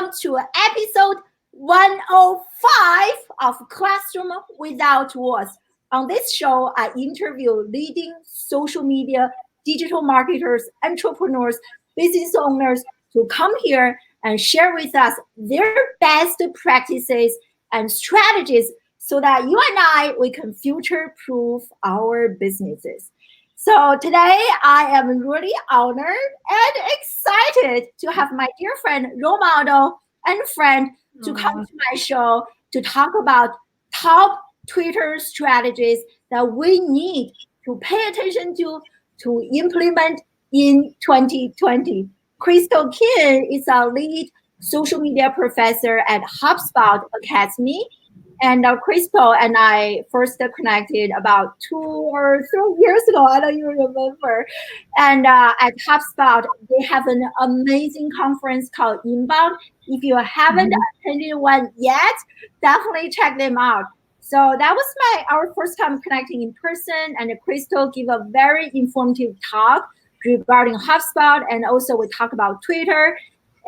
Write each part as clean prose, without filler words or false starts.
welcome to episode 105 of Classroom Without Walls. On this show, I interview leading social media, digital marketers, entrepreneurs, business owners to come here and share with us their best practices and strategies so that you and I, we can future-proof our businesses. So today I am really honored and excited to have my dear friend, role model and friend to come to my show to talk about top Twitter strategies that we need to pay attention to implement in 2020. Crystal Kim is our lead social media professor at HubSpot Academy. And Crystal and I first connected about 2 or 3 years ago. I don't even remember. And at HubSpot, they have an amazing conference called Inbound. If you haven't attended one yet, definitely check them out. So that was our first time connecting in person. And Crystal gave a very informative talk regarding HubSpot. And also we talk about Twitter.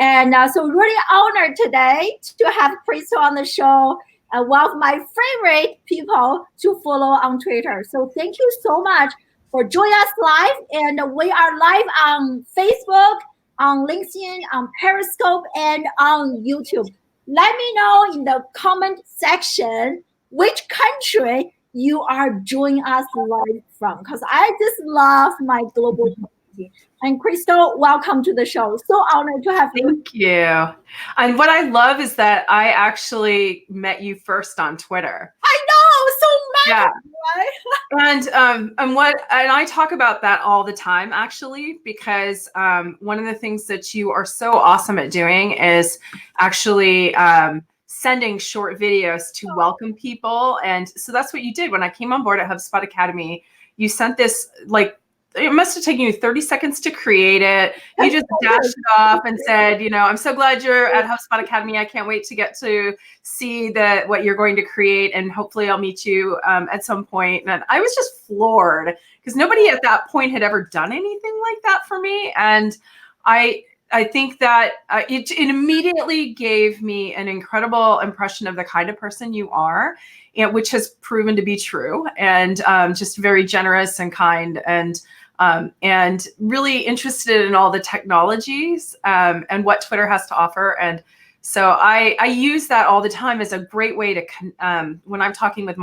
And so really honored today to have Crystal on the show. One of my favorite people to follow on Twitter. So thank you so much for joining us live. And we are live on Facebook, on LinkedIn, on Periscope, and on YouTube. Let me know in the comment section which country you are joining us live from, because I just love my global community. And Crystal, welcome to the show. So honored to have you. Thank you. And what I love is that I actually met you first on Twitter. I know, so mad, right? And I talk about that all the time, actually, because one of the things that you are so awesome at doing is actually sending short videos to welcome people. And so that's what you did when I came on board at HubSpot Academy. You sent this it must have taken you 30 seconds to create it. You just dashed it off and said, I'm so glad you're at HubSpot Academy. I can't wait to get to see what you're going to create. And hopefully I'll meet you at some point. And I was just floored because nobody at that point had ever done anything like that for me. And I think that it immediately gave me an incredible impression of the kind of person you are, which has proven to be true, and just very generous and kind, and really interested in all the technologies and what Twitter has to offer. And so I use that all the time as a great way to, when I'm talking with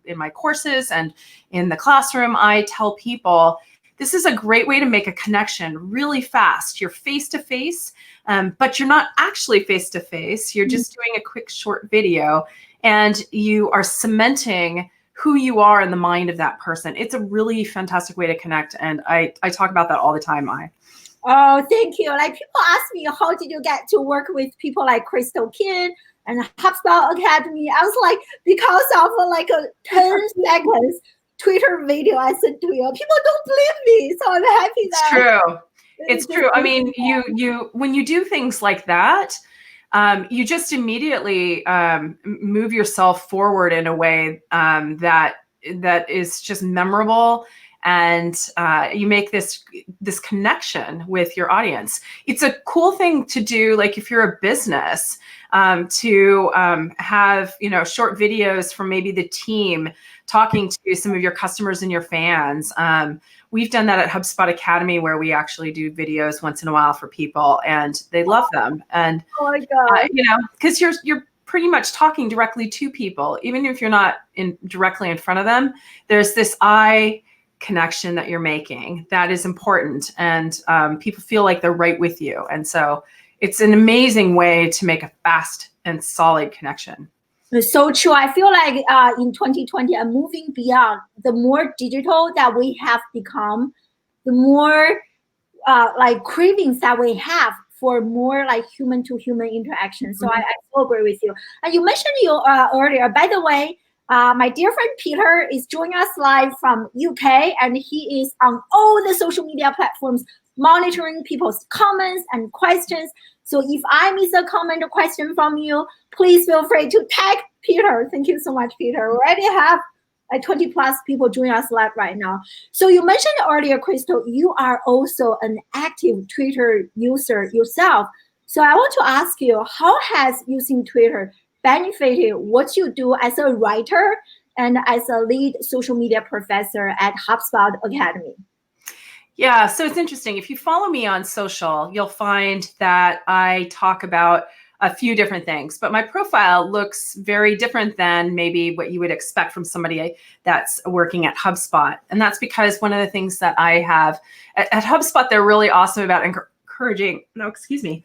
in my courses and in the classroom, I tell people, this is a great way to make a connection really fast. You're face-to-face, but you're not actually face-to-face. You're just doing a quick short video, and you are cementing who you are in the mind of that person. It's a really fantastic way to connect. And I talk about that all the time, Oh, thank you. Like, people ask me, how did you get to work with people like Crystal Kim and HubSpot Academy? I was like, because of a 10 seconds Twitter video I sent to you. People don't believe me, so I'm happy that. It's true. It's true. I mean, you when you do things like that, you just immediately move yourself forward in a way that is just memorable, and you make this connection with your audience. It's a cool thing to do, like if you're a business, to have short videos from maybe the team talking to some of your customers and your fans. We've done that at HubSpot Academy, where we actually do videos once in a while for people, and they love them. And oh my God, because you're pretty much talking directly to people, even if you're not directly in front of them. There's this eye connection that you're making that is important, and people feel like they're right with you. And so it's an amazing way to make a fast and solid connection. It's so true. I feel like in 2020, I'm moving beyond. The more digital that we have become, the more cravings that we have for more human to human interaction. So I so agree with you. And you mentioned earlier, by the way, my dear friend Peter is joining us live from UK, and he is on all the social media platforms monitoring people's comments and questions. So if I miss a comment or question from you, please feel free to tag Peter. Thank you so much, Peter. We already have 20 plus people joining us live right now. So you mentioned earlier, Crystal, you are also an active Twitter user yourself. So I want to ask you, how has using Twitter benefited what you do as a writer and as a lead social media professor at HubSpot Academy? Yeah, so it's interesting. If you follow me on social, you'll find that I talk about a few different things, but my profile looks very different than maybe what you would expect from somebody that's working at HubSpot. And that's because one of the things that I have at HubSpot, they're really awesome about encouraging, no, excuse me.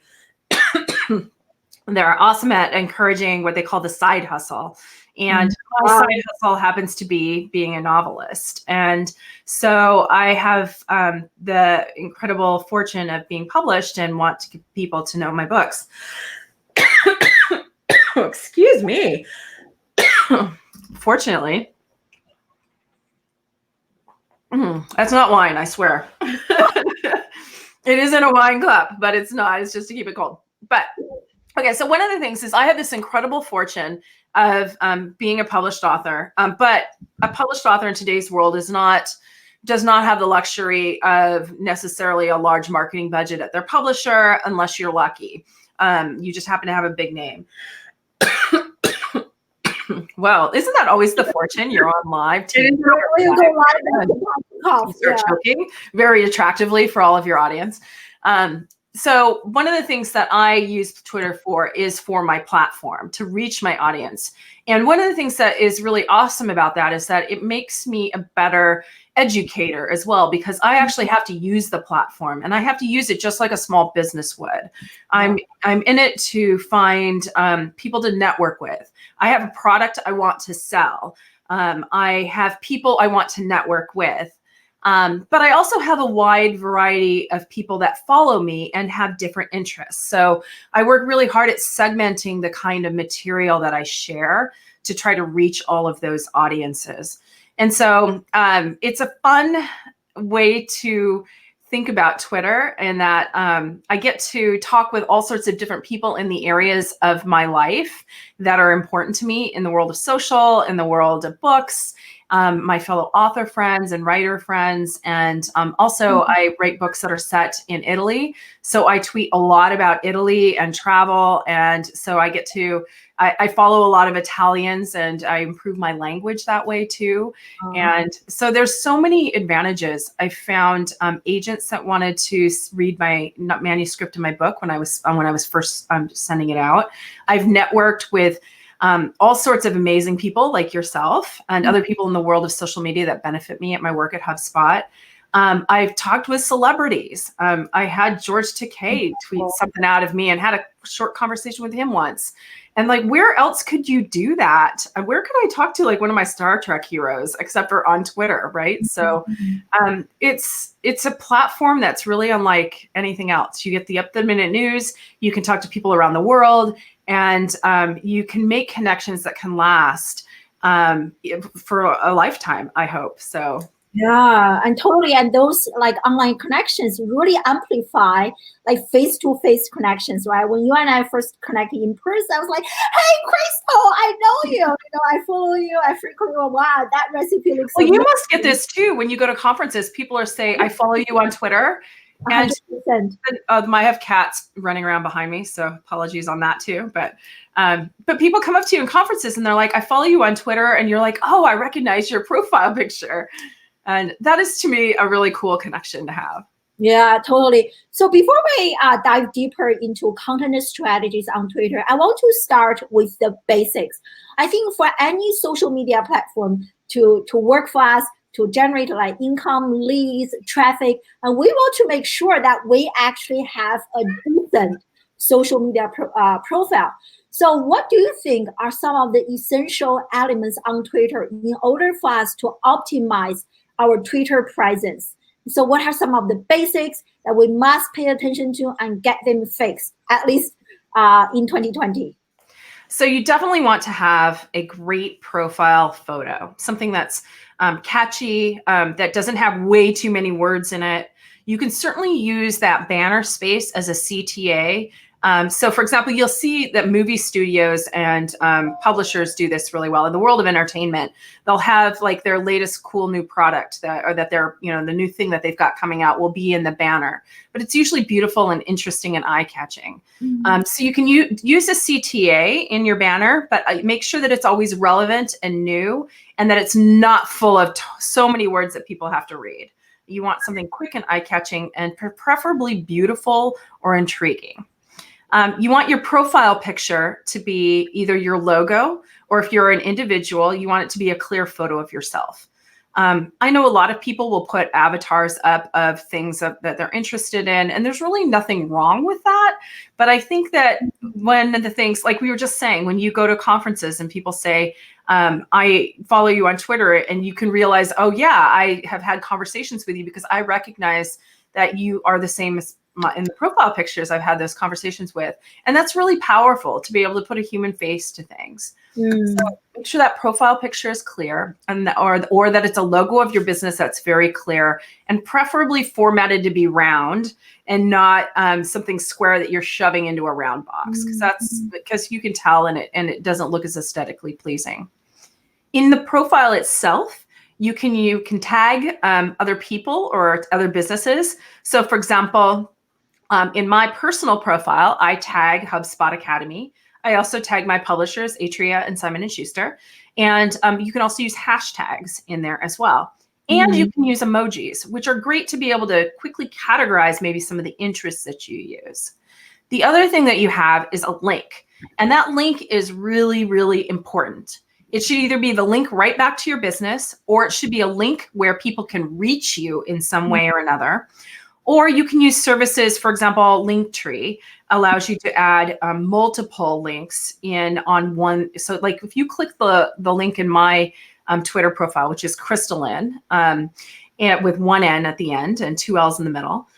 They're awesome at encouraging what they call the side hustle. And my side hustle happens to be being a novelist. And so I have the incredible fortune of being published and want to get people to know my books. Excuse me. Fortunately, that's not wine, I swear. It isn't a wine cup, but it's not. It's just to keep it cold. But okay, so one of the things is I have this incredible fortune of being a published author, but a published author in today's world does not have the luxury of necessarily a large marketing budget at their publisher unless you're lucky. You just happen to have a big name. Well, isn't that always the fortune? You're on live. Start choking very attractively for all of your audience. So one of the things that I use Twitter for is for my platform to reach my audience. And one of the things that is really awesome about that is that it makes me a better educator as well, because I actually have to use the platform and I have to use it just like a small business would. I'm in it to find people to network with. I have a product I want to sell. I have people I want to network with. But I also have a wide variety of people that follow me and have different interests. So I work really hard at segmenting the kind of material that I share to try to reach all of those audiences. And so it's a fun way to think about Twitter, and that I get to talk with all sorts of different people in the areas of my life that are important to me in the world of social, in the world of books, my fellow author friends and writer friends. And also I write books that are set in Italy. So I tweet a lot about Italy and travel. And so I get to, I follow a lot of Italians and I improve my language that way too. And so there's so many advantages. I found agents that wanted to read my manuscript of my book when I was first sending it out. I've networked with all sorts of amazing people like yourself and other people in the world of social media that benefit me at my work at HubSpot. I've talked with celebrities. I had George Takei tweet something out of me and had a short conversation with him once. And like, where else could you do that? Where could I talk to like one of my Star Trek heroes, except for on Twitter, right? So it's a platform that's really unlike anything else. You get the up-the-minute news. You can talk to people around the world, and you can make connections that can last for a lifetime, I hope. So. Yeah, and totally. And those like online connections really amplify like face-to-face connections, right? When you and I first connected in person, I was like, hey, Crystal, I know you. You know, I follow you. I frequently, wow, that recipe looks well, amazing. You must get this too. When you go to conferences, people are saying, I follow you on Twitter. And 100%. I have cats running around behind me, so apologies on that too. But people come up to you in conferences and they're like, I follow you on Twitter. And you're like, oh, I recognize your profile picture. And that is, to me, a really cool connection to have. Yeah, totally. So before we dive deeper into content strategies on Twitter, I want to start with the basics. I think for any social media platform to work for us, to generate like income, leads, traffic, and we want to make sure that we actually have a decent social media profile. So what do you think are some of the essential elements on Twitter in order for us to optimize our Twitter presence? So what are some of the basics that we must pay attention to and get them fixed, at least in 2020? So you definitely want to have a great profile photo, something that's catchy, that doesn't have way too many words in it. You can certainly use that banner space as a CTA So for example, you'll see that movie studios and publishers do this really well. In the world of entertainment, they'll have like their latest cool new product that they're, the new thing that they've got coming out will be in the banner, but it's usually beautiful and interesting and eye-catching. So you can use a CTA in your banner, but make sure that it's always relevant and new and that it's not full of so many words that people have to read. You want something quick and eye-catching and preferably beautiful or intriguing. You want your profile picture to be either your logo, or if you're an individual, you want it to be a clear photo of yourself. I know a lot of people will put avatars up of things that they're interested in, and there's really nothing wrong with that. But I think that one of the things, like we were just saying, when you go to conferences and people say, I follow you on Twitter, and you can realize, oh yeah, I have had conversations with you because I recognize that you are the same as in the profile pictures I've had those conversations with. And that's really powerful to be able to put a human face to things. So make sure that profile picture is clear, and or that it's a logo of your business that's very clear and preferably formatted to be round and not something square that you're shoving into a round box, because you can tell and it doesn't look as aesthetically pleasing. In the profile itself, you can tag other people or other businesses. So for example, in my personal profile, I tag HubSpot Academy. I also tag my publishers, Atria and Simon & Schuster. And you can also use hashtags in there as well. And you can use emojis, which are great to be able to quickly categorize maybe some of the interests that you use. The other thing that you have is a link. And that link is really, really important. It should either be the link right back to your business, or it should be a link where people can reach you in some way or another. Or you can use services, for example, Linktree allows you to add multiple links in on one. So like if you click the link in my Twitter profile, which is Crystalline, and with one N at the end and two L's in the middle,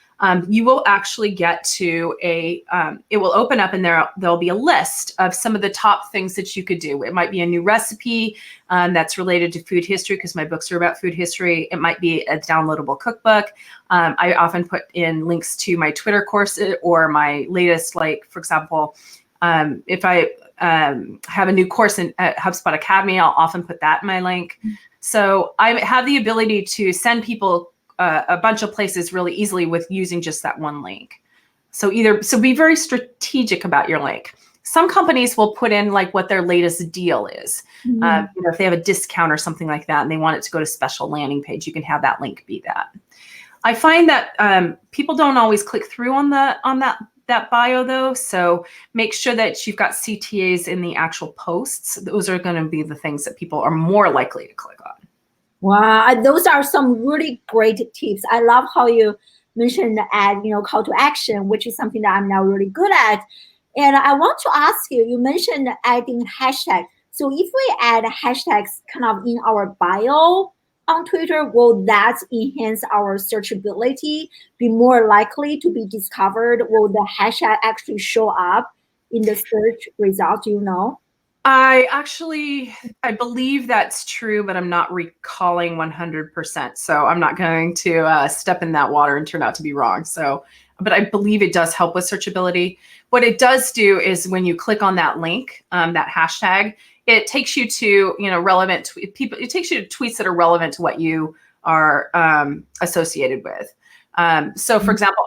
you will actually get to it will open up and there'll be a list of some of the top things that you could do. It might be a new recipe that's related to food history, because my books are about food history. It might be a downloadable cookbook. I often put in links to my Twitter courses or my latest, like, for example, if I have a new course at HubSpot Academy, I'll often put that in my link. So I have the ability to send people a bunch of places really easily with using just that one link. So be very strategic about your link. Some companies will put in like what their latest deal is. If they have a discount or something like that and they want it to go to special landing page, you can have that link be that. I find that people don't always click through on that bio though. So make sure that you've got CTAs in the actual posts. Those are going to be the things that people are more likely to click on. Wow, those are some really great tips. I love how you mentioned add, call to action, which is something that I'm now really good at. And I want to ask you, you mentioned adding hashtag. So if we add hashtags kind of in our bio on Twitter, will that enhance our searchability, be more likely to be discovered? Will the hashtag actually show up in the search results, do you know? I believe that's true, but I'm not recalling 100%. So I'm not going to step in that water and turn out to be wrong. So, but I believe it does help with searchability. What it does do is when you click on that link, that hashtag, it takes you to, relevant people. It takes you to tweets that are relevant to what you are associated with. So for example,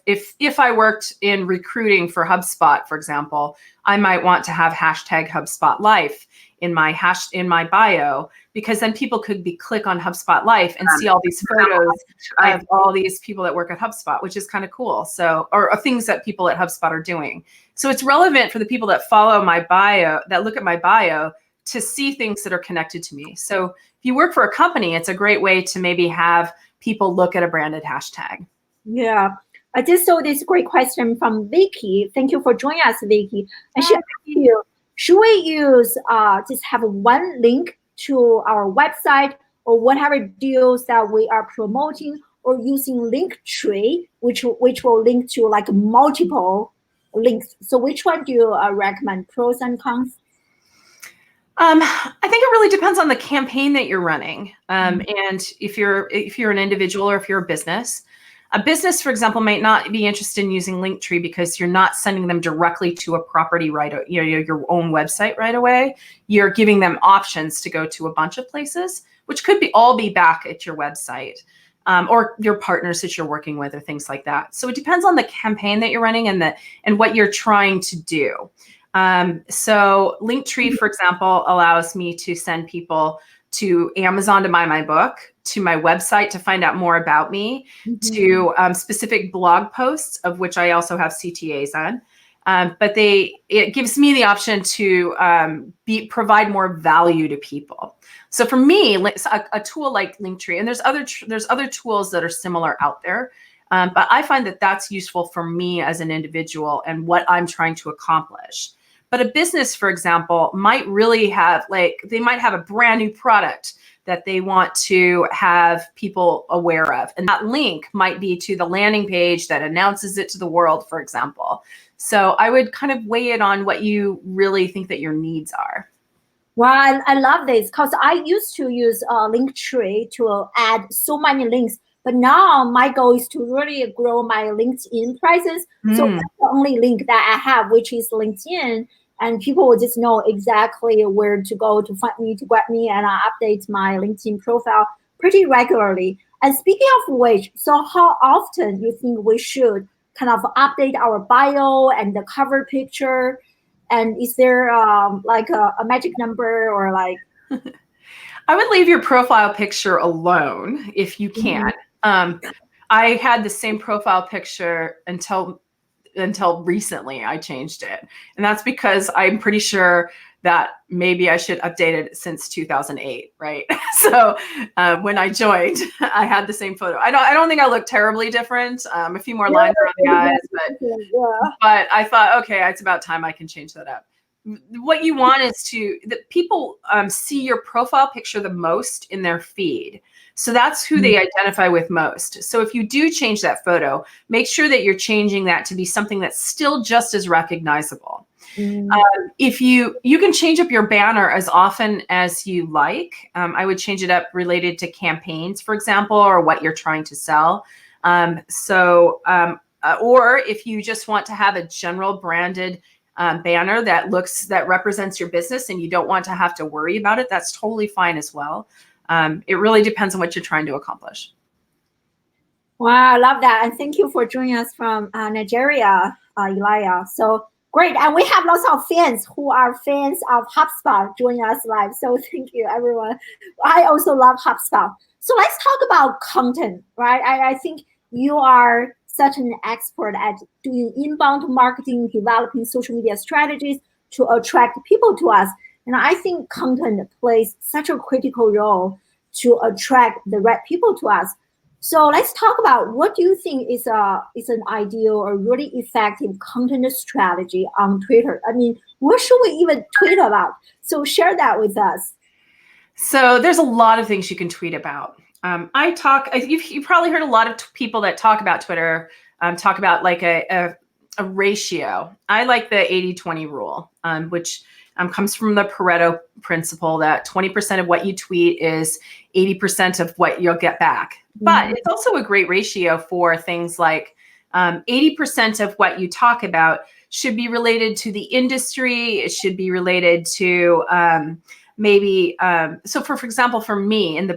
if I worked in recruiting for HubSpot, for example, I might want to have hashtag HubSpot Life in my bio, because then people could click on HubSpot Life and see all these photos of all these people that work at HubSpot, which is kind of cool. So, or things that people at HubSpot are doing. So it's relevant for the people that follow my bio, that look at my bio, to see things that are connected to me. So if you work for a company, it's a great way to maybe have people look at a branded hashtag. Yeah. I just saw this great question from Vicky. Thank you for joining us, Vicky. And she asked you, should we use just have one link to our website or whatever deals that we are promoting, or using Linktree, which will link to like multiple links? So which one do you recommend, pros and cons? I think it really depends on the campaign that you're running. And if you're an individual or if you're a business, A business, for example, might not be interested in using Linktree because you're not sending them directly to a property your own website right away. You're giving them options to go to a bunch of places, which could all be back at your website, or your partners that you're working with, or things like that. So it depends on the campaign that you're running and what you're trying to do. So Linktree, for example, allows me to send people to Amazon to buy my book, to my website to find out more about me, to specific blog posts, of which I also have CTAs on. But it gives me the option to provide more value to people. So for me, a tool like Linktree, and there's other tools that are similar out there, but I find that that's useful for me as an individual and what I'm trying to accomplish. But a business, for example, might really have, they might have a brand new product that they want to have people aware of. And that link might be to the landing page that announces it to the world, for example. So I would kind of weigh it on what you really think that your needs are. Well, I love this because I used to use Linktree to add so many links. But now my goal is to really grow my LinkedIn presence. So that's the only link that I have, which is LinkedIn. And people will just know exactly where to go to find me, to grab me, and I update my LinkedIn profile pretty regularly. And speaking of which, so how often you think we should kind of update our bio and the cover picture? And is there like a magic number or like? I would leave your profile picture alone if you can. I had the same profile picture until recently. I changed it. And that's because I'm pretty sure that maybe I should update it since 2008, right? So when I joined, I had the same photo. I don't think I look terribly different. A few more lines around the eyes, but I thought, okay, it's about time I can change that up. What you want is that people see your profile picture the most in their feed. So that's who they identify with most. So if you do change that photo, make sure that you're changing that to be something that's still just as recognizable. If you can change up your banner as often as you like. I would change it up related to campaigns, for example, or what you're trying to sell. Or if you just want to have a general branded banner that represents your business and you don't want to have to worry about it, that's totally fine as well. It really depends on what you're trying to accomplish. Wow, I love that. And thank you for joining us from Nigeria, Elia. So great. And we have lots of fans who are fans of HubSpot joining us live. So thank you, everyone. I also love HubSpot. So let's talk about content, right? I think you are such an expert at doing inbound marketing, developing social media strategies to attract people to us. And I think content plays such a critical role to attract the right people to us. So let's talk about what do you think is an ideal or really effective content strategy on Twitter? I mean, what should we even tweet about? So share that with us. So there's a lot of things you can tweet about. You've probably heard a lot of people that talk about Twitter, talk about like a ratio. I like the 80-20 rule, which comes from the Pareto principle that 20% of what you tweet is 80% of what you'll get back. But it's also a great ratio for things like 80% of what you talk about should be related to the industry. It should be related to so for example, for me,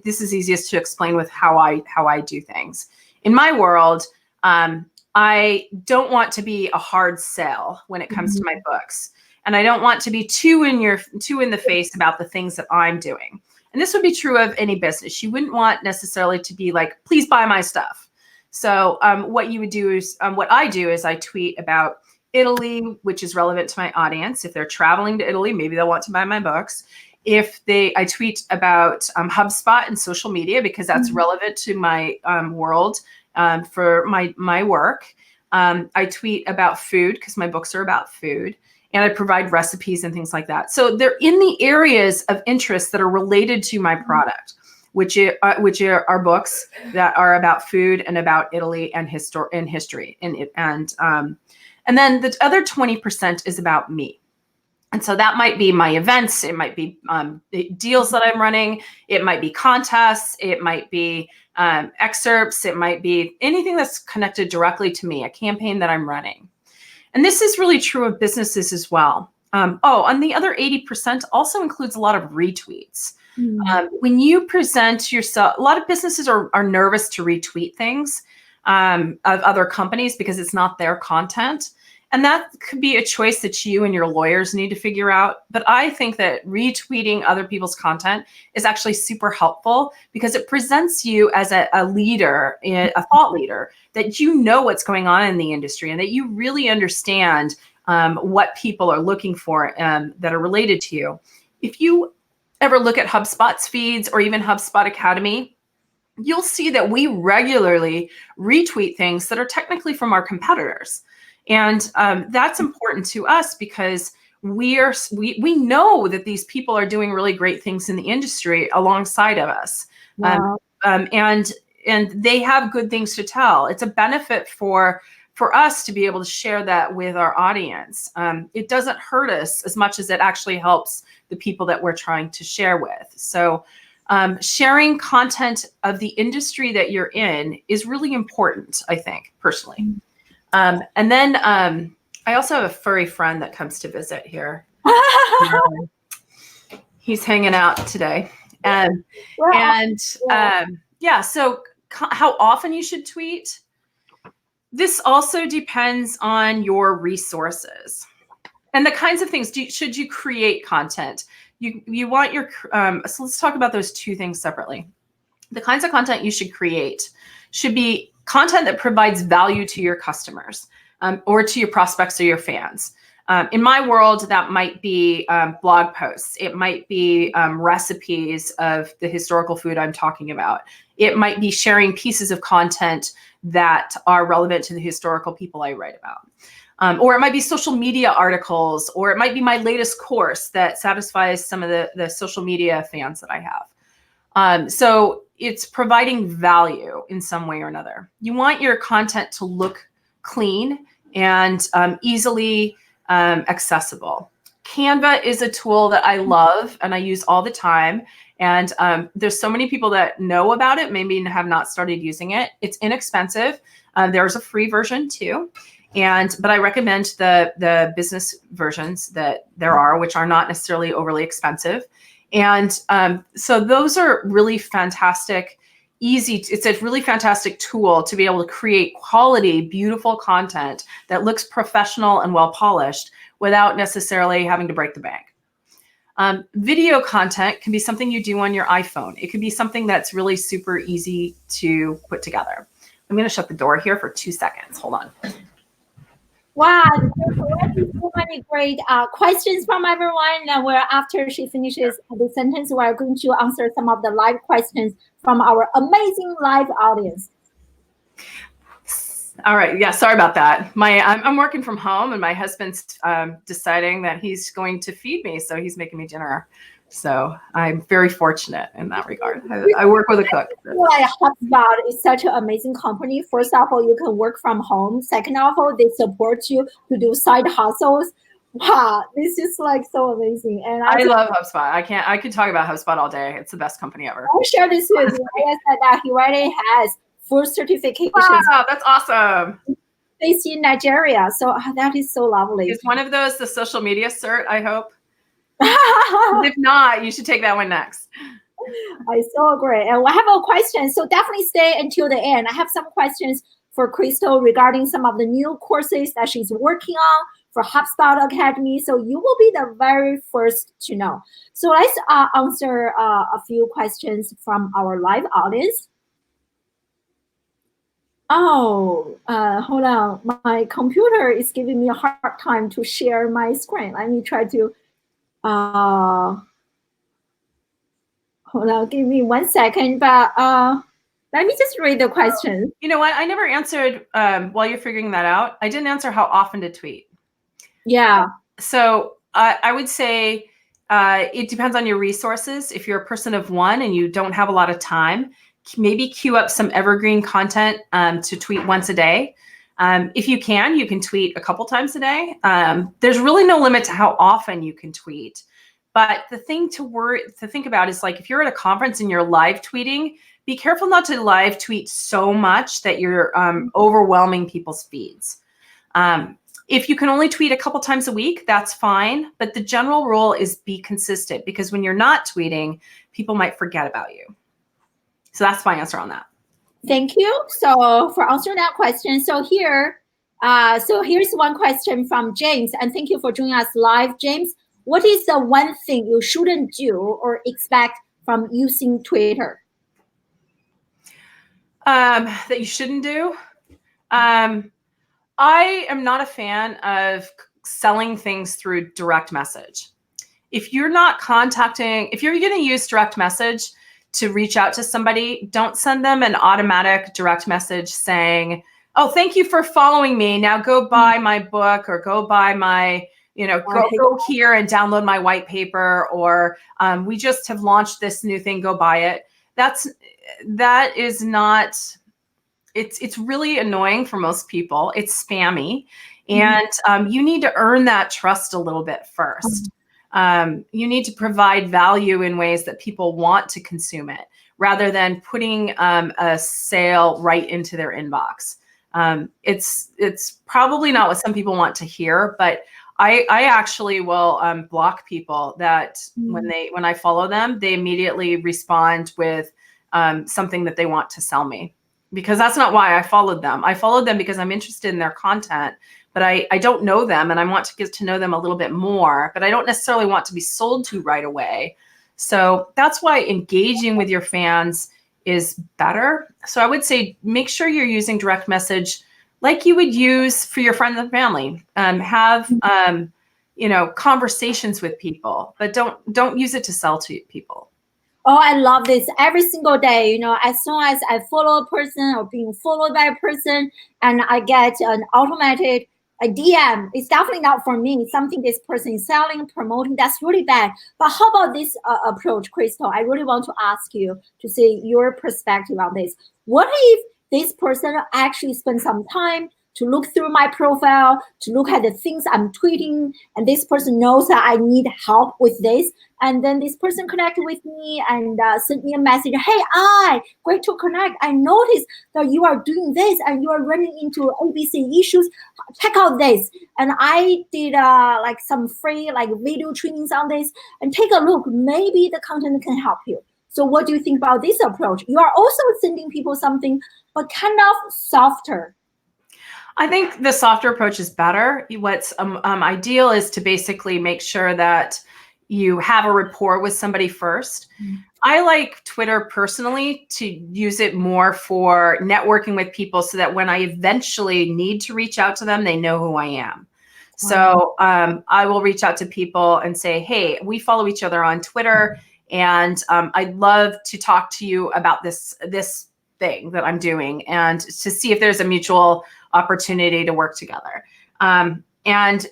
this is easiest to explain with how I do things. In my world, I don't want to be a hard sell when it comes to my books. And I don't want to be too in the face about the things that I'm doing. And this would be true of any business. You wouldn't want necessarily to be like, please buy my stuff. So what you would do is, what I do is I tweet about Italy, which is relevant to my audience. If they're traveling to Italy, maybe they'll want to buy my books. I tweet about HubSpot and social media because that's relevant to my world for my work. I tweet about food because my books are about food. And I provide recipes and things like that. So they're in the areas of interest that are related to my product, which are books that are about food and about Italy and history. And then the other 20% is about me. And so that might be my events. It might be deals that I'm running. It might be contests. It might be excerpts. It might be anything that's connected directly to me, a campaign that I'm running. And this is really true of businesses as well. And the other 80% also includes a lot of retweets. When you present yourself, a lot of businesses are nervous to retweet things of other companies because it's not their content. And that could be a choice that you and your lawyers need to figure out. But I think that retweeting other people's content is actually super helpful because it presents you as a leader, a thought leader, that you know what's going on in the industry and that you really understand what people are looking for that are related to you. If you ever look at HubSpot's feeds or even HubSpot Academy, you'll see that we regularly retweet things that are technically from our competitors. And that's important to us because we know that these people are doing really great things in the industry alongside of us. Wow. And they have good things to tell. It's a benefit for us to be able to share that with our audience. It doesn't hurt us as much as it actually helps the people that we're trying to share with. So sharing content of the industry that you're in is really important, I think, personally. And then I also have a furry friend that comes to visit here. He's hanging out today. So how often you should tweet? This also depends on your resources and the kinds of things. Should you create content? You want your, so let's talk about those two things separately. The kinds of content you should create should be content that provides value to your customers or to your prospects or your fans. In my world, that might be blog posts. It might be recipes of the historical food I'm talking about. It might be sharing pieces of content that are relevant to the historical people I write about. Or it might be social media articles, or it might be my latest course that satisfies some of the social media fans that I have. So it's providing value in some way or another. You want your content to look clean and easily accessible. Canva is a tool that I love and I use all the time. And there's so many people that know about it, maybe have not started using it. It's inexpensive. There's a free version too. But I recommend the business versions that there are, which are not necessarily overly expensive. And so those are really fantastic, it's a really fantastic tool to be able to create quality, beautiful content that looks professional and well polished without necessarily having to break the bank. Video content can be something you do on your iPhone. It could be something that's really super easy to put together. I'm going to shut the door here for 2 seconds. Hold on. Wow, there's already so many great questions from everyone. And after she finishes the sentence, we're going to answer some of the live questions from our amazing live audience. All right. Yeah. Sorry about that. I'm working from home, and my husband's deciding that he's going to feed me, so he's making me dinner. So I'm very fortunate in that regard. I work with a cook. Like HubSpot is such an amazing company. First of all, you can work from home. Second of all, they support you to do side hustles. Wow, this is like so amazing. And I love HubSpot. I could talk about HubSpot all day. It's the best company ever. I'll share this with you. I said that he already has full certifications. Wow, that's awesome. Based in Nigeria. So that is so lovely. Is one of those the social media cert, I hope? If not, you should take that one next. I so agree. And I have a question. So definitely stay until the end. I have some questions for Crystal regarding some of the new courses that she's working on for HubSpot Academy. So you will be the very first to know. So let's answer a few questions from our live audience. Oh, hold on. My computer is giving me a hard time to share my screen. Let me try to, hold on, give me 1 second, but let me just read the question. You know what? I never answered, while you're figuring that out, I didn't answer how often to tweet. Yeah. So I would say it depends on your resources. If you're a person of one and you don't have a lot of time, maybe queue up some evergreen content to tweet once a day. If you can tweet a couple times a day. There's really no limit to how often you can tweet. But the thing to think about is like if you're at a conference and you're live tweeting, be careful not to live tweet so much that you're overwhelming people's feeds. If you can only tweet a couple times a week, that's fine. But the general rule is be consistent, because when you're not tweeting, people might forget about you. So that's my answer on that. Thank you. So for answering that question, so here's one question from James, and thank you for joining us live, James. What is the one thing you shouldn't do or expect from using Twitter? That you shouldn't do? I am not a fan of selling things through direct message. If you're going to use direct message to reach out to somebody, don't send them an automatic direct message saying, oh, thank you for following me. Now go buy my book, or go buy my, go here and download my white paper, or we just have launched this new thing, go buy it. That is not, it's really annoying for most people. It's spammy. And you need to earn that trust a little bit first. You need to provide value in ways that people want to consume it, rather than putting a sale right into their inbox. It's probably not what some people want to hear, but I actually will block people that when I follow them, they immediately respond with something that they want to sell me, because that's not why I followed them. I followed them because I'm interested in their content, but I don't know them, and I want to get to know them a little bit more, but I don't necessarily want to be sold to right away. So that's why engaging with your fans is better. So I would say make sure you're using direct message like you would use for your friends and family. Have conversations with people, but don't use it to sell to people. Oh, I love this. Every single day, as soon as I follow a person or being followed by a person, and I get an automated DM, it's definitely not for me. Something this person is selling, promoting, that's really bad. But how about this approach, Crystal? I really want to ask you to see your perspective on this. What if this person actually spent some time to look through my profile, to look at the things I'm tweeting, and this person knows that I need help with this, and then this person connected with me and sent me a message, hey, great to connect. I noticed that you are doing this and you are running into ABC issues. Check out this. And I did some free video trainings on this, and take a look. Maybe the content can help you. So what do you think about this approach? You are also sending people something, but kind of softer. I think the softer approach is better. What's ideal is to basically make sure that you have a rapport with somebody first. I like Twitter personally to use it more for networking with people, so that when I eventually need to reach out to them, they know who I am. So I will reach out to people and say, hey, we follow each other on Twitter, and I'd love to talk to you about this thing that I'm doing, and to see if there's a mutual opportunity to work together. And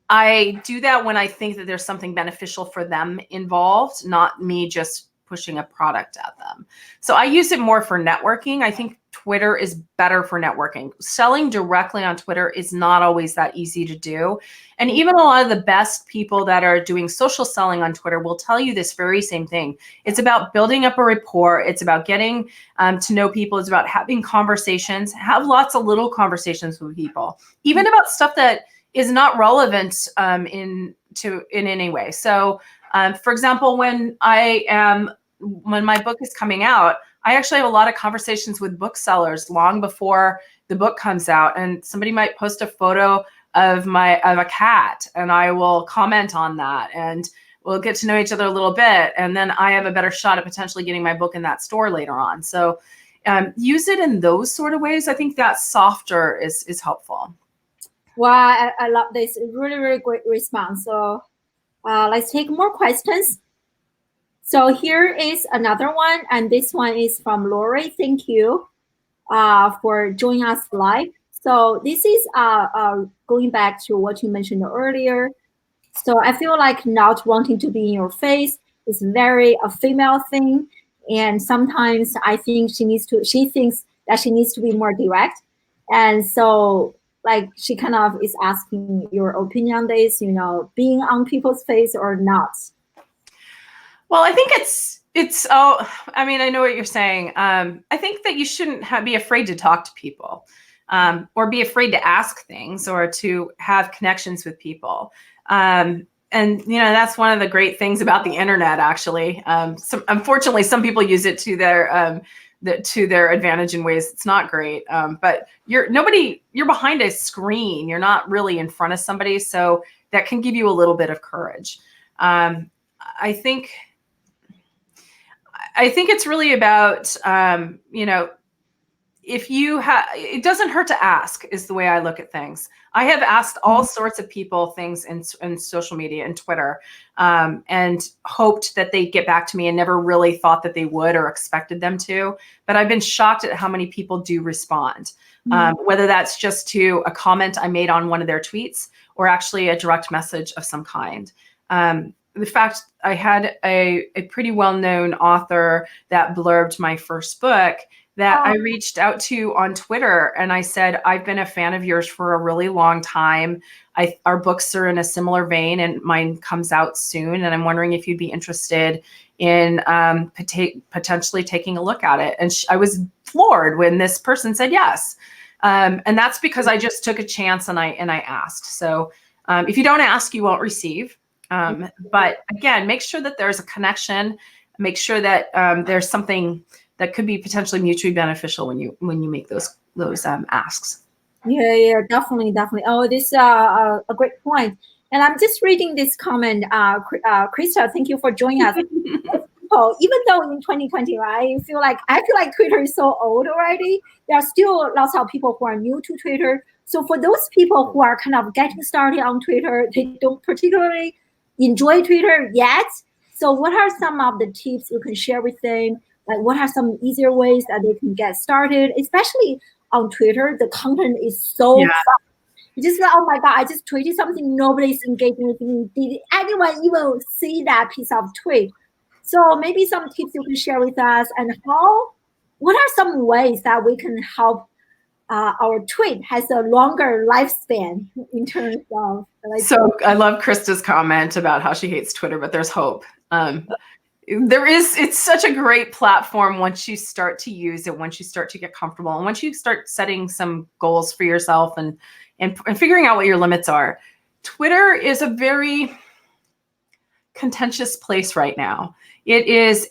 I do that when I think that there's something beneficial for them involved, not me just pushing a product at them. So I use it more for networking. I think Twitter is better for networking. Selling directly on Twitter is not always that easy to do. And even a lot of the best people that are doing social selling on Twitter will tell you this very same thing. It's about building up a rapport. It's about getting to know people. It's about having conversations. Have lots of little conversations with people, even about stuff that is not relevant in any way. So for example, when my book is coming out, I actually have a lot of conversations with booksellers long before the book comes out, and somebody might post a photo of a cat, and I will comment on that, and we'll get to know each other a little bit, and then I have a better shot at potentially getting my book in that store later on. So use it in those sort of ways. I think that softer is helpful. Wow, I love this. Really, really great response. So let's take more questions. So here is another one, and this one is from Lori. Thank you for joining us live. So this is going back to what you mentioned earlier. So I feel like not wanting to be in your face is very a female thing, and sometimes I think she thinks that she needs to be more direct. And so like she kind of is asking your opinion on this, being on people's face or not. Well, I think I mean, I know what you're saying. I think that you shouldn't be afraid to talk to people, or be afraid to ask things or to have connections with people. And that's one of the great things about the internet, actually. Unfortunately, some people use it to their advantage in ways it's not great. But you're behind a screen. You're not really in front of somebody, so that can give you a little bit of courage. I think it's really about, if you it doesn't hurt to ask, is the way I look at things. I have asked all sorts of people things in social media and Twitter, and hoped that they'd get back to me, and never really thought that they would or expected them to. But I've been shocked at how many people do respond, whether that's just to a comment I made on one of their tweets or actually a direct message of some kind. The fact I had a pretty well-known author that blurbed my first book that I reached out to on Twitter, and I said, I've been a fan of yours for a really long time. Our books are in a similar vein, and mine comes out soon. And I'm wondering if you'd be interested in potentially taking a look at it. And I was floored when this person said yes. And that's because I just took a chance and I asked. So if you don't ask, you won't receive. But again, make sure that there's a connection. Make sure that there's something that could be potentially mutually beneficial when you make those asks. Yeah, definitely. Oh, this is a great point. And I'm just reading this comment. Krista, thank you for joining us. Even though in 2020, right, I feel like Twitter is so old already. There are still lots of people who are new to Twitter. So for those people who are kind of getting started on Twitter, they don't particularly enjoy Twitter yet. So what are some of the tips you can share with them? Like, what are some easier ways that they can get started, especially on Twitter? The content is so fun. You just like, oh my God, I just tweeted something, nobody's engaging with me. Did anyone even see that piece of tweet? So maybe some tips you can share with us, and what are some ways that we can help our tweet has a longer lifespan in terms of. So I love Krista's comment about how she hates Twitter, but there's hope. It's such a great platform once you start to use it, once you start to get comfortable, and once you start setting some goals for yourself and figuring out what your limits are. Twitter is a very contentious place right now. It is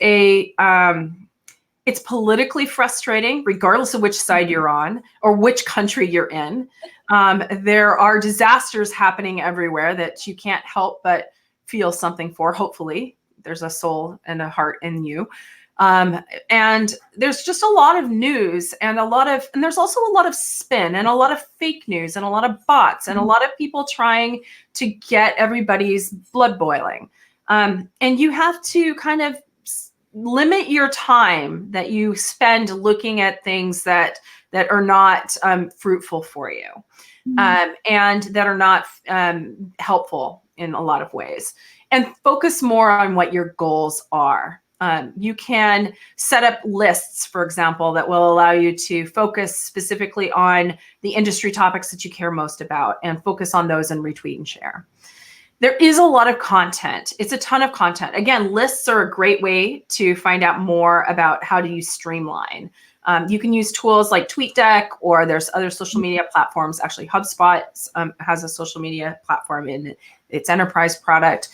it's politically frustrating, regardless of which side you're on or which country you're in. There are disasters happening everywhere that you can't help but feel something for. Hopefully, there's a soul and a heart in you. And there's just a lot of news and there's also a lot of spin and a lot of fake news and a lot of bots and a lot of people trying to get everybody's blood boiling. And you have to kind of limit your time that you spend looking at things that are not fruitful for you, and that are not helpful in a lot of ways, and focus more on what your goals are. You can set up lists, for example, that will allow you to focus specifically on the industry topics that you care most about and focus on those and retweet and share. There is a lot of content. It's a ton of content. Again, lists are a great way to find out more about how do you streamline. You can use tools like TweetDeck, or there's other social media platforms. Actually, HubSpot has a social media platform in its enterprise product.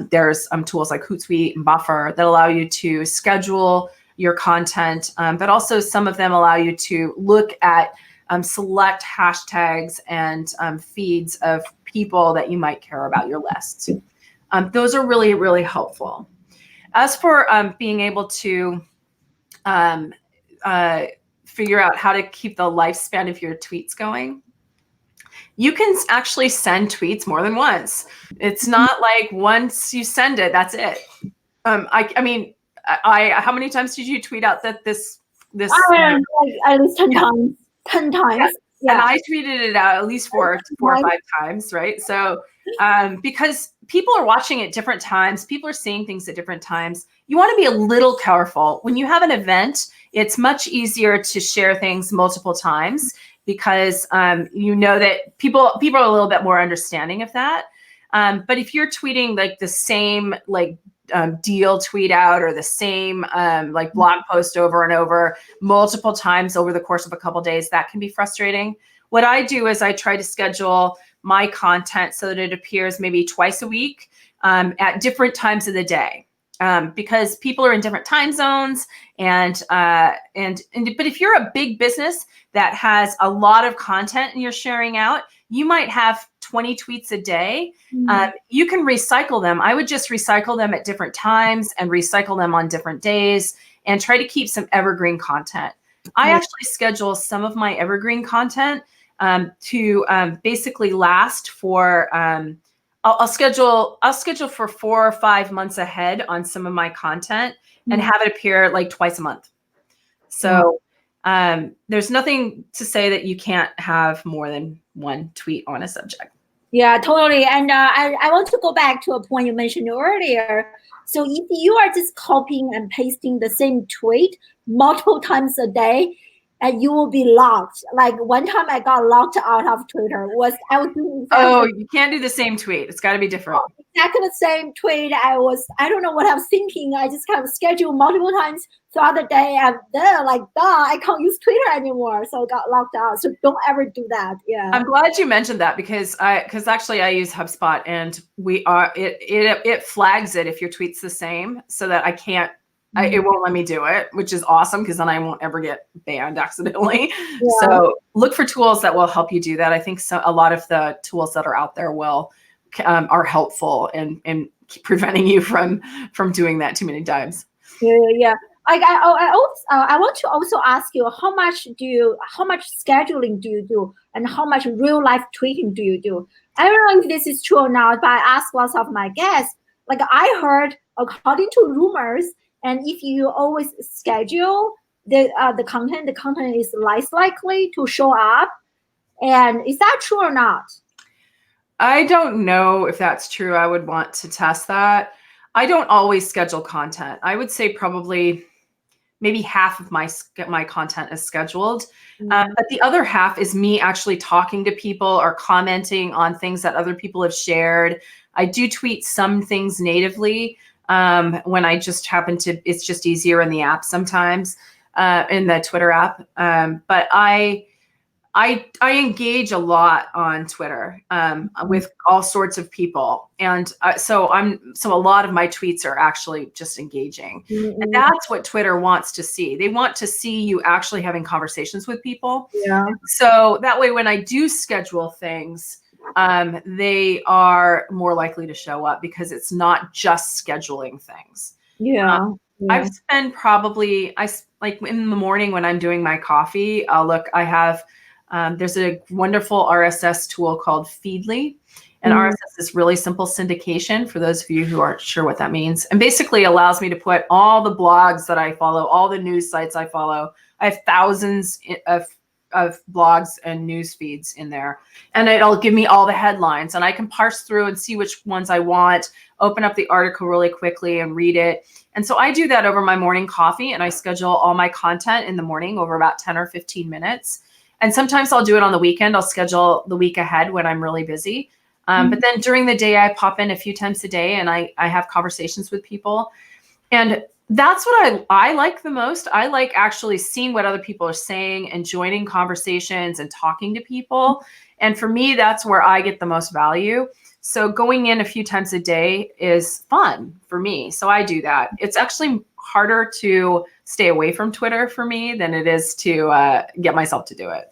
There's tools like Hootsuite and Buffer that allow you to schedule your content, but also some of them allow you to look at select hashtags and feeds of people that you might care about your lists. Those are really, really helpful. As for being able to figure out how to keep the lifespan of your tweets going, you can actually send tweets more than once. It's not like once you send it, that's it. I mean, how many times did you tweet out that this? At least 10 times. 10 times. Yeah. And I tweeted it out at least four or five times, right? So because people are watching at different times, people are seeing things at different times. You want to be a little careful. When you have an event, it's much easier to share things multiple times because you know that people are a little bit more understanding of that. But if you're tweeting like the same like deal tweet out or the same like blog post over and over multiple times over the course of a couple days, that can be frustrating. What I do is I try to schedule my content so that it appears maybe twice a week at different times of the day. Because people are in different time zones, but if you're a big business that has a lot of content and you're sharing out, you might have 20 tweets a day. You can recycle them. I would just recycle them at different times and recycle them on different days and try to keep some evergreen content. I actually schedule some of my evergreen content to basically last for I'll schedule for 4 or 5 months ahead on some of my content and have it appear like twice a month. So there's nothing to say that you can't have more than one tweet on a subject. Yeah, totally. And I want to go back to a point you mentioned earlier. So if you are just copying and pasting the same tweet multiple times a day, and you will be locked. Like one time I got locked out of Twitter. I was doing you can't do the same tweet. It's got to be different. Exactly the same tweet. I don't know what I was thinking. I just kind of scheduled multiple times throughout the day. And then I can't use Twitter anymore. So I got locked out. So don't ever do that. Yeah. I'm glad you mentioned that because actually I use HubSpot and it flags it if your tweet's the same so that I can't. It won't let me do it, which is awesome because then I won't ever get banned accidentally. Yeah. So look for tools that will help you do that. I think a lot of the tools that are out there are helpful in preventing you from doing that too many times. Yeah. I want to also ask you how much scheduling do you do and how much real life tweeting do you do? I don't know if this is true or not, but I asked lots of my guests. Like I heard, according to rumors. And if you always schedule the content is less likely to show up. And is that true or not? I don't know if that's true. I would want to test that. I don't always schedule content. I would say probably maybe half of my content is scheduled. But the other half is me actually talking to people or commenting on things that other people have shared. I do tweet some things natively. When I just happen to, it's just easier in the app sometimes, in the Twitter app. But I engage a lot on Twitter, with all sorts of people. And so a lot of my tweets are actually just engaging. And that's what Twitter wants to see. They want to see you actually having conversations with people. Yeah. So that way, when I do schedule things, they are more likely to show up because it's not just scheduling things. Yeah. I've spent like in the morning when I'm doing my coffee, I have, there's a wonderful RSS tool called Feedly, and RSS is really simple syndication for those of you who aren't sure what that means. And basically allows me to put all the blogs that I follow, all the news sites I follow. I have thousands of blogs and news feeds in there, and it'll give me all the headlines, and I can parse through and see which ones I want, open up the article really quickly and read it. And so I do that over my morning coffee, and I schedule all my content in the morning over about 10 or 15 minutes. And sometimes I'll do it on the weekend. I'll schedule the week ahead when I'm really busy. But then during the day, I pop in a few times a day and I have conversations with people. And that's what I like the most. I like actually seeing what other people are saying and joining conversations and talking to people. And for me, that's where I get the most value. So going in a few times a day is fun for me. So I do that. It's actually harder to stay away from Twitter for me than it is to get myself to do it.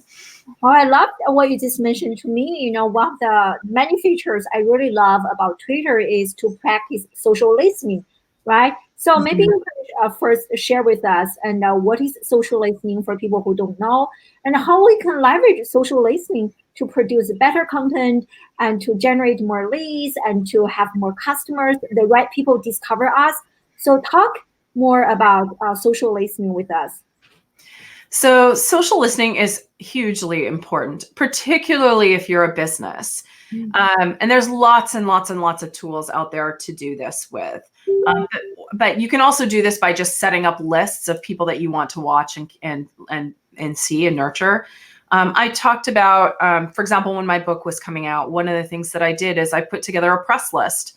Oh, I love what you just mentioned to me. One of the many features I really love about Twitter is to practice social listening, right? So maybe you can first share with us and what is social listening for people who don't know, and how we can leverage social listening to produce better content and to generate more leads and to have more customers, the right people discover us. So talk more about social listening with us. So social listening is hugely important, particularly if you're a business. And there's lots and lots and lots of tools out there to do this with. But you can also do this by just setting up lists of people that you want to watch and see and nurture. I talked about, for example, when my book was coming out, one of the things that I did is I put together a press list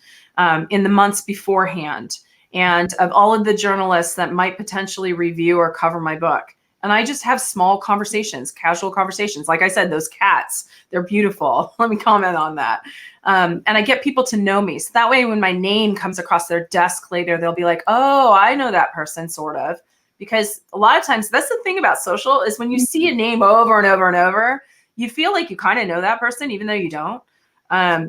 in the months beforehand, and of all of the journalists that might potentially review or cover my book. And I just have small conversations, casual conversations. Like I said, those cats, they're beautiful. Let me comment on that. And I get people to know me. So that way, when my name comes across their desk later, they'll be like, oh, I know that person, sort of. Because a lot of times, that's the thing about social, is when you see a name over and over and over, you feel like you kind of know that person, even though you don't.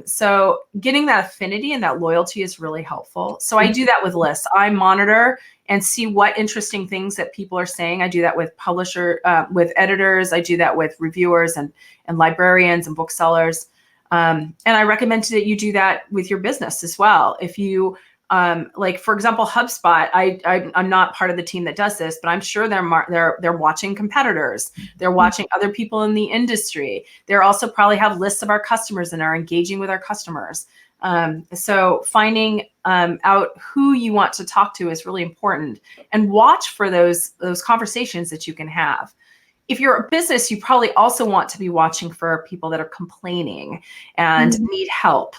So getting that affinity and that loyalty is really helpful. So I do that with lists. I monitor and see what interesting things that people are saying. I do that with with editors. I do that with reviewers and librarians and booksellers. And I recommend that you do that with your business as well. If you, like, for example, HubSpot, I'm not part of the team that does this, but I'm sure they're watching competitors. They're watching other people in the industry. They're also probably have lists of our customers and are engaging with our customers. So finding out who you want to talk to is really important, and watch for those conversations that you can have. If you're a business, you probably also want to be watching for people that are complaining and need help.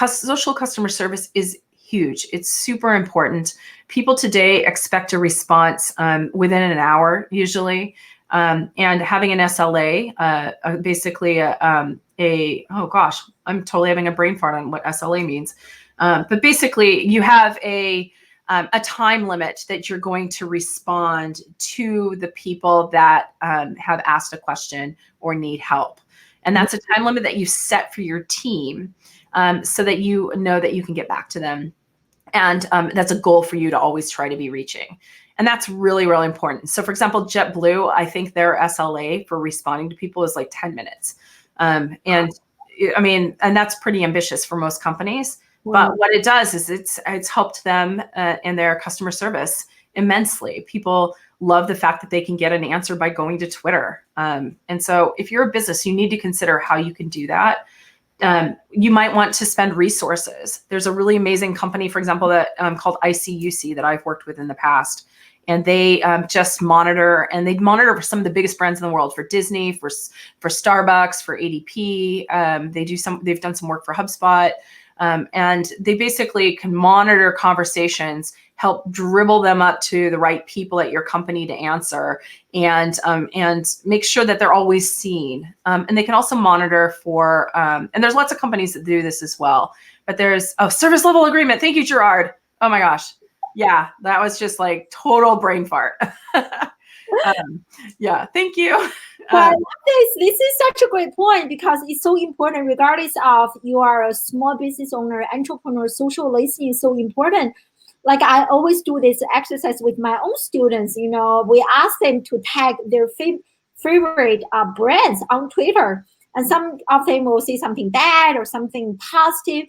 Social customer service is huge. It's super important. People today expect a response within an hour, usually. And having an SLA, basically oh gosh, I'm totally having a brain fart on what SLA means. But basically, you have a time limit that you're going to respond to the people that have asked a question or need help. And that's a time limit that you set for your team, so that you know that you can get back to them. And that's a goal for you to always try to be reaching. And that's really, really important. So for example, JetBlue, I think their SLA for responding to people is like 10 minutes. And I mean, and that's pretty ambitious for most companies. Wow. But what it does is it's helped them in their customer service immensely. People love the fact that they can get an answer by going to Twitter. And so if you're a business, you need to consider how you can do that. You might want to spend resources. There's a really amazing company, for example, that called ICUC that I've worked with in the past. And they just monitor, and they monitor for some of the biggest brands in the world, for Disney, for Starbucks, for ADP. They've done some work for HubSpot. And they basically can monitor conversations, help dribble them up to the right people at your company to answer, and make sure that they're always seen. And they can also monitor for, and there's lots of companies that do this as well, but there's a service level agreement. Thank you, Gerard. Oh my gosh. Yeah, that was just like total brain fart. Yeah, thank you. But this is such a great point, because it's so important, regardless of you are a small business owner, entrepreneur. Social listening is so important. Like, I always do this exercise with my own students. You know, we ask them to tag their favorite brands on Twitter, and some of them will say something bad or something positive.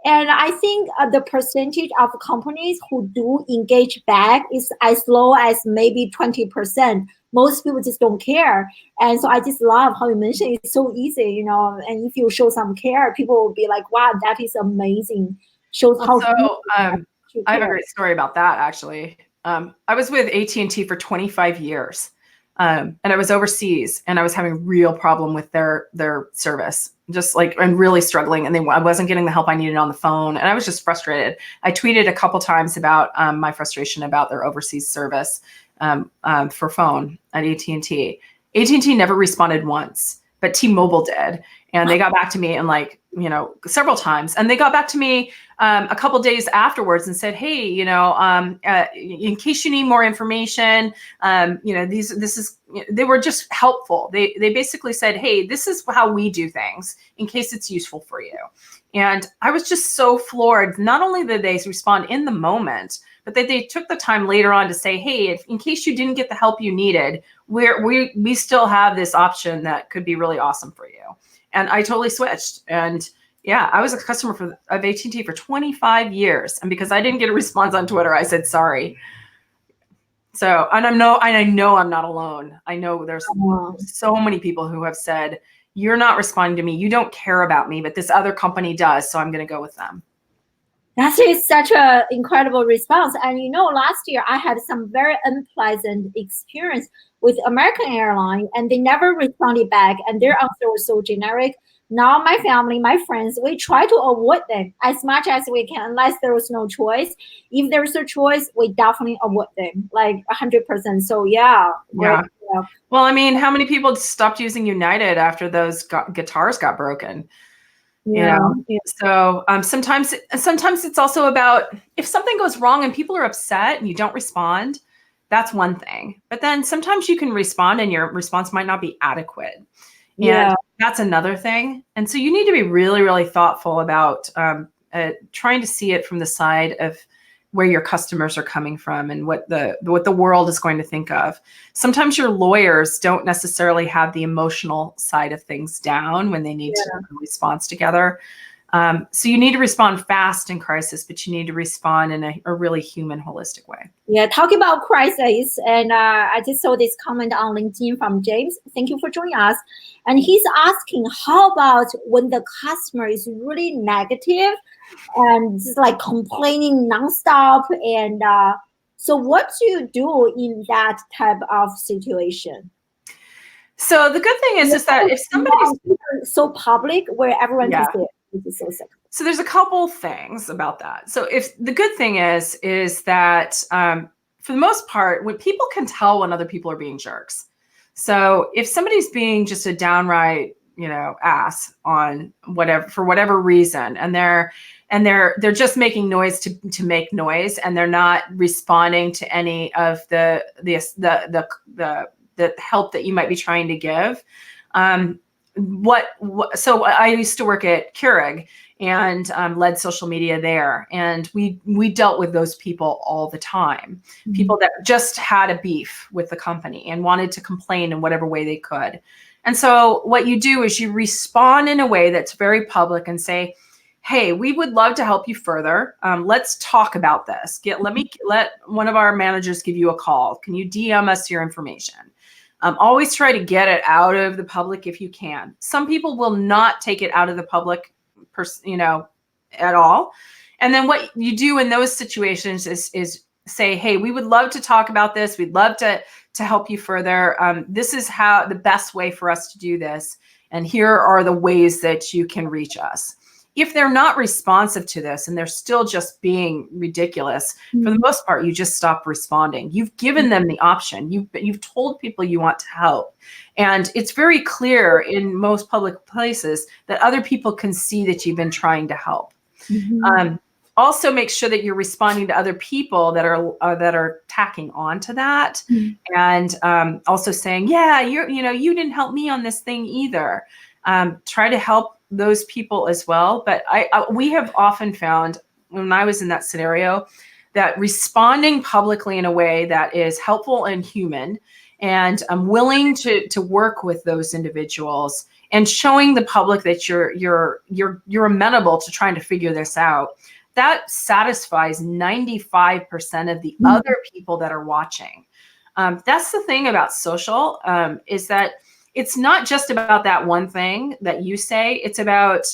And I think the percentage of companies who do engage back is as low as maybe 20%. Most people just don't care. And so I just love how you mentioned it's so easy, you know, and if you show some care, people will be like, wow, that is amazing. Shows how. So I have a great story about that, actually. I was with AT&T for 25 years. And I was overseas, and I was having a real problem with their service, just like, and really struggling. And I wasn't getting the help I needed on the phone, and I was just frustrated. I tweeted a couple times about my frustration about their overseas service for phone at AT&T. AT&T never responded once, but T-Mobile did. And they got back to me, and like, you know, several times. And they got back to me a couple days afterwards and said, hey, you know, in case you need more information, you know, they were just helpful. They basically said, hey, this is how we do things in case it's useful for you. And I was just so floored. Not only did they respond in the moment, but that they took the time later on to say, hey, in case you didn't get the help you needed, we still have this option that could be really awesome for you. And I totally switched. And yeah, I was a customer of AT&T for 25 years. And because I didn't get a response on Twitter, I said, sorry. So, and I know I'm not alone. I know there's so many people who have said, you're not responding to me. You don't care about me, but this other company does. So I'm going to go with them. That is such an incredible response. And last year I had some very unpleasant experience with American Airlines, and they never responded back, and their answer was so generic. Now my family, my friends, we try to avoid them as much as we can, unless there is no choice. If there's a choice, we definitely avoid them, like 100%. So yeah, great. Yeah. Well, I mean, how many people stopped using United after those guitars got broken? Yeah. So sometimes it's also about if something goes wrong and people are upset and you don't respond, that's one thing. But then sometimes you can respond and your response might not be adequate. And that's another thing. And so you need to be really, really thoughtful about trying to see it from the side of where your customers are coming from and what the world is going to think of. Sometimes your lawyers don't necessarily have the emotional side of things down when they need to have a response together. So you need to respond fast in crisis, but you need to respond in a really human, holistic way. Yeah, talking about crisis, and I just saw this comment on LinkedIn from James. Thank you for joining us. And he's asking, how about when the customer is really negative and just like complaining nonstop? And so what do you do in that type of situation? So the good thing is that if somebody's so public where everyone can see it, it's so sick. So there's a couple things about that. So if the good thing is that for the most part, when people can tell when other people are being jerks. So if somebody's being just a downright, ass on whatever, for whatever reason, and they're just making noise to make noise, and they're not responding to any of the help that you might be trying to give. So I used to work at Keurig and led social media there. And we dealt with those people all the time, people that just had a beef with the company and wanted to complain in whatever way they could. And so what you do is you respond in a way that's very public and say, hey, we would love to help you further. Let's talk about this. Let one of our managers give you a call. Can you DM us your information? Always try to get it out of the public if you can. Some people will not take it out of the public, at all. And then what you do in those situations is say, hey, we would love to talk about this. We'd love to help you further. This is how the best way for us to do this. And here are the ways that you can reach us. If they're not responsive to this and they're still just being ridiculous, for the most part, you just stop responding. You've given them the option. You've told people you want to help. And it's very clear in most public places that other people can see that you've been trying to help. Also make sure that you're responding to other people that are tacking on to that. And also saying, yeah, you didn't help me on this thing either. Try to help those people as well. But we have often found when I was in that scenario that responding publicly in a way that is helpful and human, and I'm willing to work with those individuals and showing the public that you're amenable to trying to figure this out, that satisfies 95% of the other people that are watching. That's the thing about social, is that it's not just about that one thing that you say. It's about